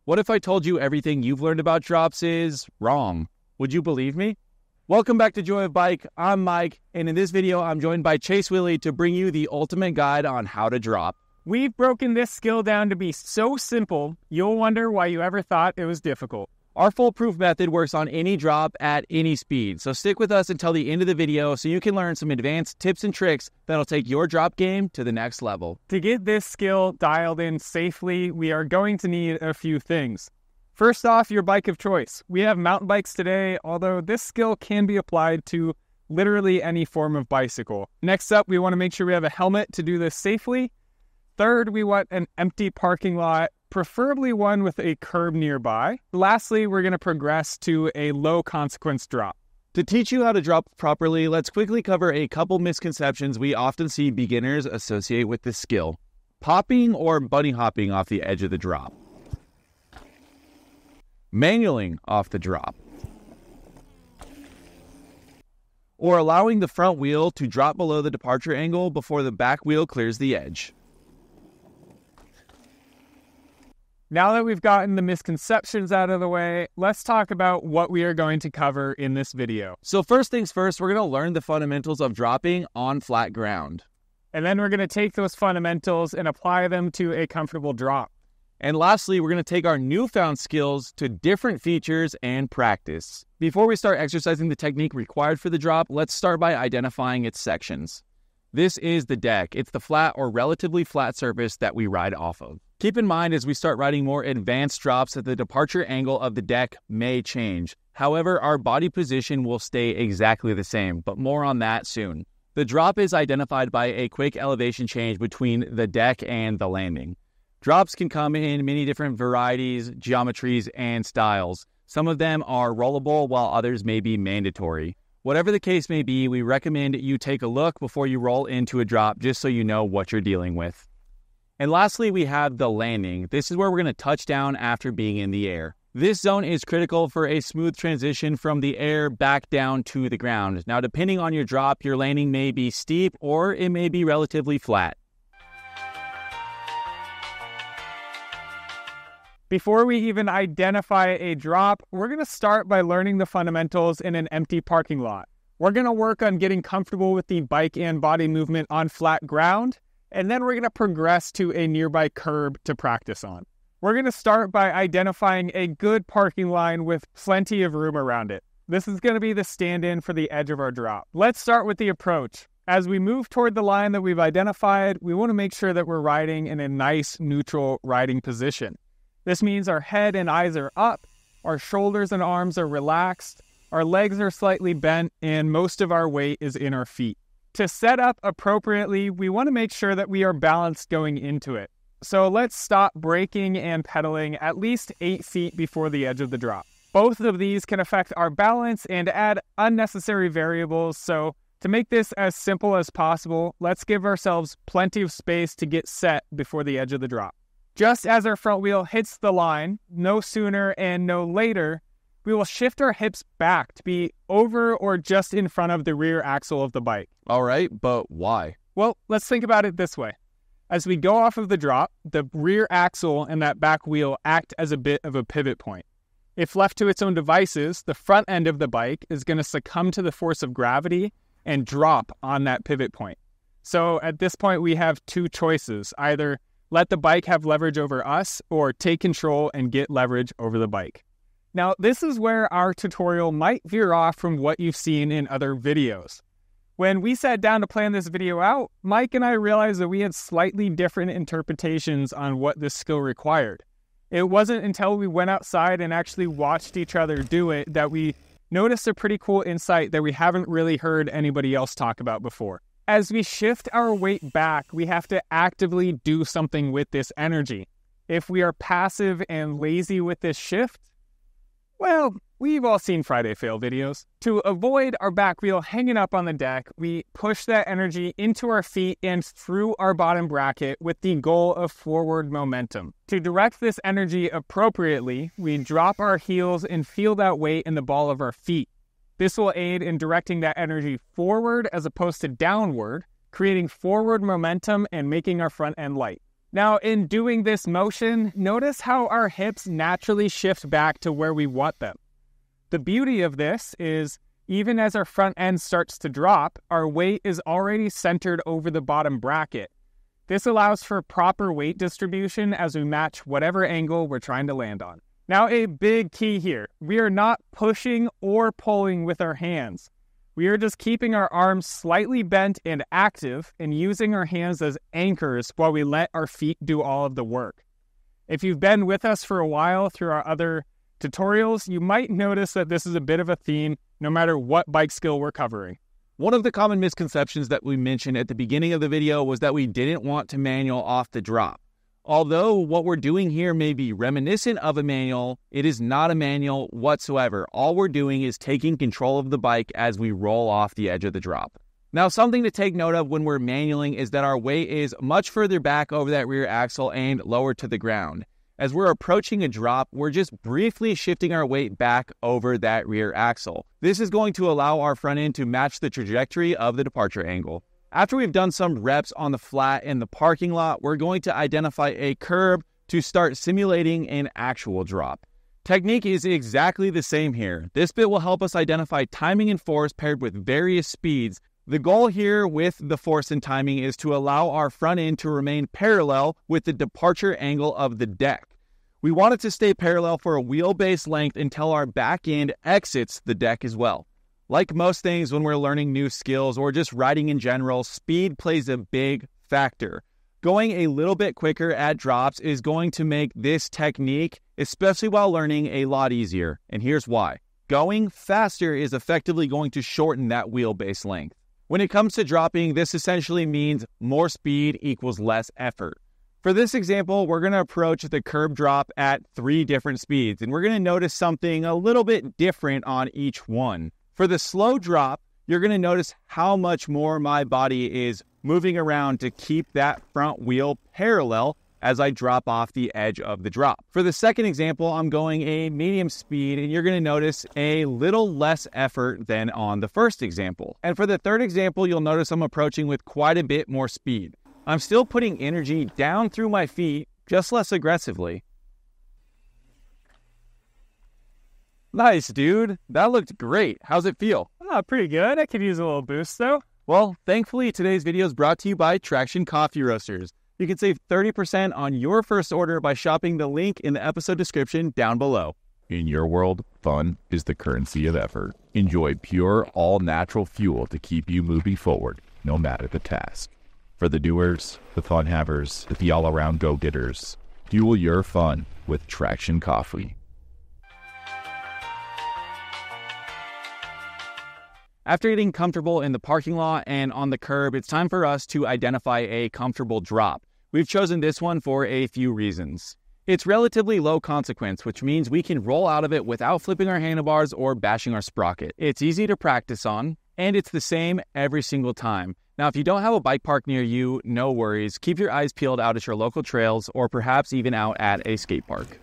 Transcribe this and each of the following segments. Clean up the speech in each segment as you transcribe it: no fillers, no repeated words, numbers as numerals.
What if I told you everything you've learned about drops is wrong? Would you believe me? Welcome back to Joy of Bike. I'm Mike, and in this video, I'm joined by Chase Willie to bring you the ultimate guide on how to drop. We've broken this skill down to be so simple, you'll wonder why you ever thought it was difficult. Our foolproof method works on any drop at any speed, so stick with us until the end of the video so you can learn some advanced tips and tricks that'll take your drop game to the next level. To get this skill dialed in safely, we are going to need a few things. First off, your bike of choice. We have mountain bikes today, although this skill can be applied to literally any form of bicycle. Next up, we want to make sure we have a helmet to do this safely. Third, we want an empty parking lot, preferably one with a curb nearby. Lastly, we're going to progress to a low consequence drop. To teach you how to drop properly, let's quickly cover a couple misconceptions we often see beginners associate with this skill. Popping or bunny hopping off the edge of the drop. Manualing off the drop. Or allowing the front wheel to drop below the departure angle before the back wheel clears the edge. Now that we've gotten the misconceptions out of the way, let's talk about what we are going to cover in this video. So first things first, we're going to learn the fundamentals of dropping on flat ground. And then we're going to take those fundamentals and apply them to a comfortable drop. And lastly, we're going to take our newfound skills to different features and practice. Before we start exercising the technique required for the drop, let's start by identifying its sections. This is the deck. It's the flat or relatively flat surface that we ride off of. Keep in mind as we start riding more advanced drops that the departure angle of the deck may change. However, our body position will stay exactly the same, but more on that soon. The drop is identified by a quick elevation change between the deck and the landing. Drops can come in many different varieties, geometries, and styles. Some of them are rollable while others may be mandatory. Whatever the case may be, we recommend you take a look before you roll into a drop just so you know what you're dealing with. And lastly, we have the landing. This is where we're going to touch down after being in the air. This zone is critical for a smooth transition from the air back down to the ground. Now, depending on your drop, your landing may be steep or it may be relatively flat. Before we even identify a drop, we're going to start by learning the fundamentals in an empty parking lot. We're going to work on getting comfortable with the bike and body movement on flat ground, and then we're going to progress to a nearby curb to practice on. We're going to start by identifying a good parking line with plenty of room around it. This is going to be the stand-in for the edge of our drop. Let's start with the approach. As we move toward the line that we've identified, we want to make sure that we're riding in a nice, neutral riding position. This means our head and eyes are up, our shoulders and arms are relaxed, our legs are slightly bent, and most of our weight is in our feet. To set up appropriately, we want to make sure that we are balanced going into it. So let's stop braking and pedaling at least 8 feet before the edge of the drop. Both of these can affect our balance and add unnecessary variables, so to make this as simple as possible, let's give ourselves plenty of space to get set before the edge of the drop. Just as our front wheel hits the line, no sooner and no later, we will shift our hips back to be over or just in front of the rear axle of the bike. All right, but why? Well, let's think about it this way. As we go off of the drop, the rear axle and that back wheel act as a bit of a pivot point. If left to its own devices, the front end of the bike is going to succumb to the force of gravity and drop on that pivot point. So at this point, we have two choices. Either let the bike have leverage over us or take control and get leverage over the bike. Now, this is where our tutorial might veer off from what you've seen in other videos. When we sat down to plan this video out, Mike and I realized that we had slightly different interpretations on what this skill required. It wasn't until we went outside and actually watched each other do it that we noticed a pretty cool insight that we haven't really heard anybody else talk about before. As we shift our weight back, we have to actively do something with this energy. If we are passive and lazy with this shift, well, we've all seen Friday Fail videos. To avoid our back wheel hanging up on the deck, we push that energy into our feet and through our bottom bracket with the goal of forward momentum. To direct this energy appropriately, we drop our heels and feel that weight in the ball of our feet. This will aid in directing that energy forward as opposed to downward, creating forward momentum and making our front end light. Now, in doing this motion, notice how our hips naturally shift back to where we want them. The beauty of this is, even as our front end starts to drop, our weight is already centered over the bottom bracket. This allows for proper weight distribution as we match whatever angle we're trying to land on. Now, a big key here, we are not pushing or pulling with our hands. We are just keeping our arms slightly bent and active and using our hands as anchors while we let our feet do all of the work. If you've been with us for a while through our other tutorials, you might notice that this is a bit of a theme no matter what bike skill we're covering. One of the common misconceptions that we mentioned at the beginning of the video was that we didn't want to manual off the drop. Although what we're doing here may be reminiscent of a manual, it is not a manual whatsoever. All we're doing is taking control of the bike as we roll off the edge of the drop. Now, something to take note of when we're manualing is that our weight is much further back over that rear axle and lower to the ground. As we're approaching a drop, we're just briefly shifting our weight back over that rear axle. This is going to allow our front end to match the trajectory of the departure angle. After we've done some reps on the flat in the parking lot, we're going to identify a curb to start simulating an actual drop. Technique is exactly the same here. This bit will help us identify timing and force paired with various speeds. The goal here with the force and timing is to allow our front end to remain parallel with the departure angle of the deck. We want it to stay parallel for a wheelbase length until our back end exits the deck as well. Like most things when we're learning new skills or just riding in general, speed plays a big factor. Going a little bit quicker at drops is going to make this technique, especially while learning, a lot easier. And here's why. Going faster is effectively going to shorten that wheelbase length. When it comes to dropping, this essentially means more speed equals less effort. For this example, we're going to approach the curb drop at 3 different speeds, and we're going to notice something a little bit different on each one. For the slow drop, you're going to notice how much more my body is moving around to keep that front wheel parallel as I drop off the edge of the drop. For the second example, I'm going a medium speed, and you're going to notice a little less effort than on the first example. And for the third example, you'll notice I'm approaching with quite a bit more speed. I'm still putting energy down through my feet, just less aggressively. Nice, dude. That looked great. How's it feel? Pretty good. I could use a little boost, though. Well, thankfully, today's video is brought to you by Traction Coffee Roasters. You can save 30% on your first order by shopping the link in the episode description down below. In your world, fun is the currency of effort. Enjoy pure, all-natural fuel to keep you moving forward, no matter the task. For the doers, the fun havers, the all-around go-getters, fuel your fun with Traction Coffee. After getting comfortable in the parking lot and on the curb, it's time for us to identify a comfortable drop. We've chosen this one for a few reasons. It's relatively low consequence, which means we can roll out of it without flipping our handlebars or bashing our sprocket. It's easy to practice on, and it's the same every single time. Now, if you don't have a bike park near you, no worries. Keep your eyes peeled out at your local trails or perhaps even out at a skate park.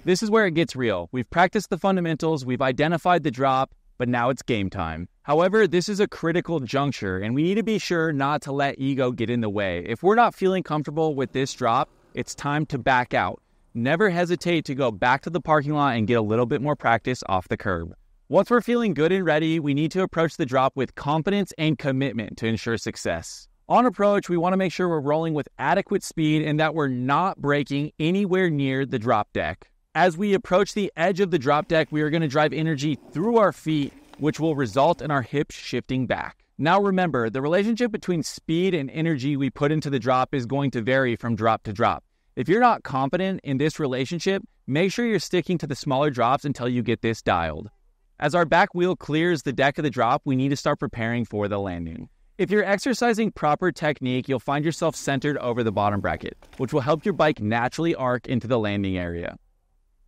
This is where it gets real. We've practiced the fundamentals, we've identified the drop, but now it's game time. However, this is a critical juncture, and we need to be sure not to let ego get in the way. If we're not feeling comfortable with this drop, it's time to back out. Never hesitate to go back to the parking lot and get a little bit more practice off the curb. Once we're feeling good and ready, we need to approach the drop with confidence and commitment to ensure success. On approach, we want to make sure we're rolling with adequate speed and that we're not braking anywhere near the drop deck. As we approach the edge of the drop deck, we are going to drive energy through our feet, which will result in our hips shifting back. Now remember, the relationship between speed and energy we put into the drop is going to vary from drop to drop. If you're not confident in this relationship, make sure you're sticking to the smaller drops until you get this dialed. As our back wheel clears the deck of the drop, we need to start preparing for the landing. If you're exercising proper technique, you'll find yourself centered over the bottom bracket, which will help your bike naturally arc into the landing area.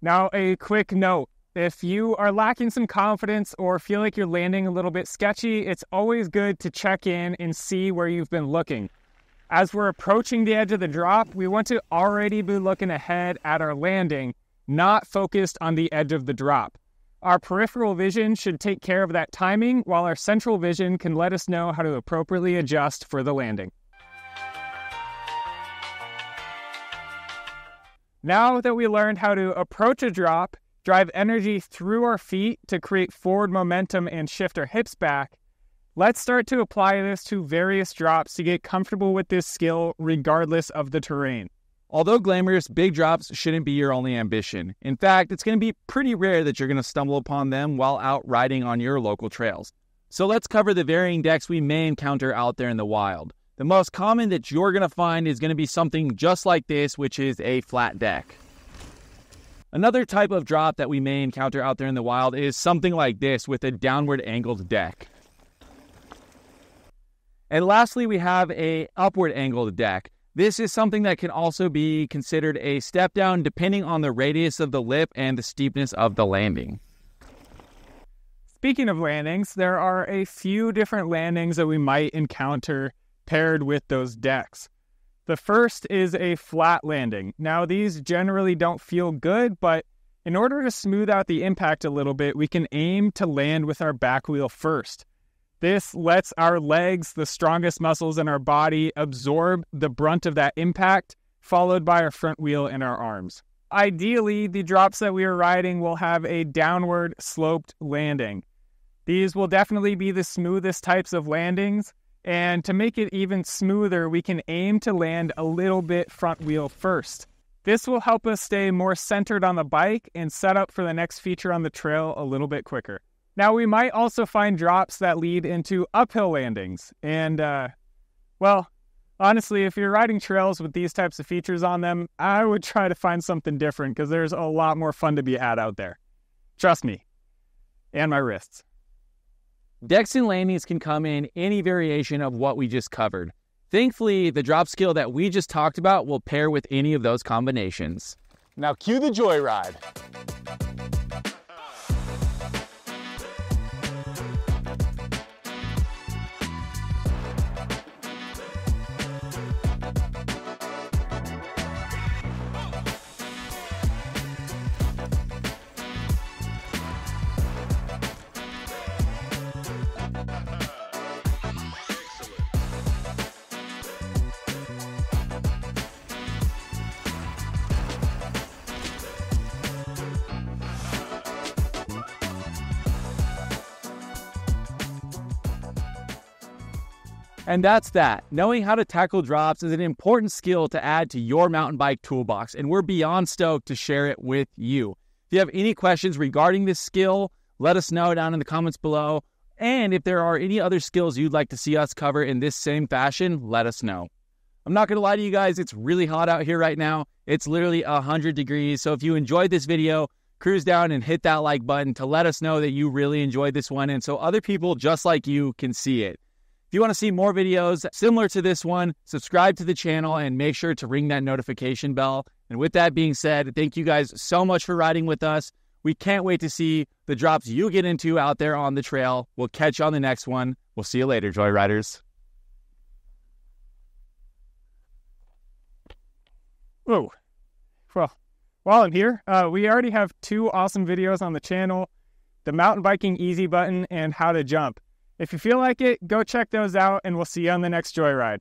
Now, a quick note. If you are lacking some confidence or feel like you're landing a little bit sketchy, it's always good to check in and see where you've been looking. As we're approaching the edge of the drop, we want to already be looking ahead at our landing, not focused on the edge of the drop. Our peripheral vision should take care of that timing, while our central vision can let us know how to appropriately adjust for the landing. Now that we learned how to approach a drop, drive energy through our feet to create forward momentum and shift our hips back, let's start to apply this to various drops to get comfortable with this skill regardless of the terrain. Although glamorous, big drops shouldn't be your only ambition. In fact, it's going to be pretty rare that you're going to stumble upon them while out riding on your local trails. So let's cover the varying decks we may encounter out there in the wild. The most common that you're going to find is going to be something just like this, which is a flat deck. Another type of drop that we may encounter out there in the wild is something like this with a downward angled deck. And lastly, we have a upward angled deck. This is something that can also be considered a step down depending on the radius of the lip and the steepness of the landing. Speaking of landings, there are a few different landings that we might encounter paired with those decks. The first is a flat landing. Now, these generally don't feel good, but in order to smooth out the impact a little bit, we can aim to land with our back wheel first. This lets our legs, the strongest muscles in our body, absorb the brunt of that impact, followed by our front wheel and our arms. Ideally, the drops that we are riding will have a downward sloped landing. These will definitely be the smoothest types of landings, and to make it even smoother, we can aim to land a little bit front wheel first. This will help us stay more centered on the bike and set up for the next feature on the trail a little bit quicker. Now, we might also find drops that lead into uphill landings. And, honestly, if you're riding trails with these types of features on them, I would try to find something different because there's a lot more fun to be had out there. Trust me. And my wrists. Decks and landings can come in any variation of what we just covered. Thankfully, the drop skill that we just talked about will pair with any of those combinations. Now cue the joyride. And that's that. Knowing how to tackle drops is an important skill to add to your mountain bike toolbox, and we're beyond stoked to share it with you. If you have any questions regarding this skill, let us know down in the comments below. And if there are any other skills you'd like to see us cover in this same fashion, let us know. I'm not going to lie to you guys, it's really hot out here right now. It's literally 100 degrees. So if you enjoyed this video, cruise down and hit that like button to let us know that you really enjoyed this one, and so other people just like you can see it. If you want to see more videos similar to this one, subscribe to the channel and make sure to ring that notification bell. And with that being said, thank you guys so much for riding with us. We can't wait to see the drops you get into out there on the trail. We'll catch you on the next one. We'll see you later, Joyriders. Whoa. Well, while I'm here, we already have 2 awesome videos on the channel, the mountain biking easy button and how to jump. If you feel like it, go check those out, and we'll see you on the next Joyride.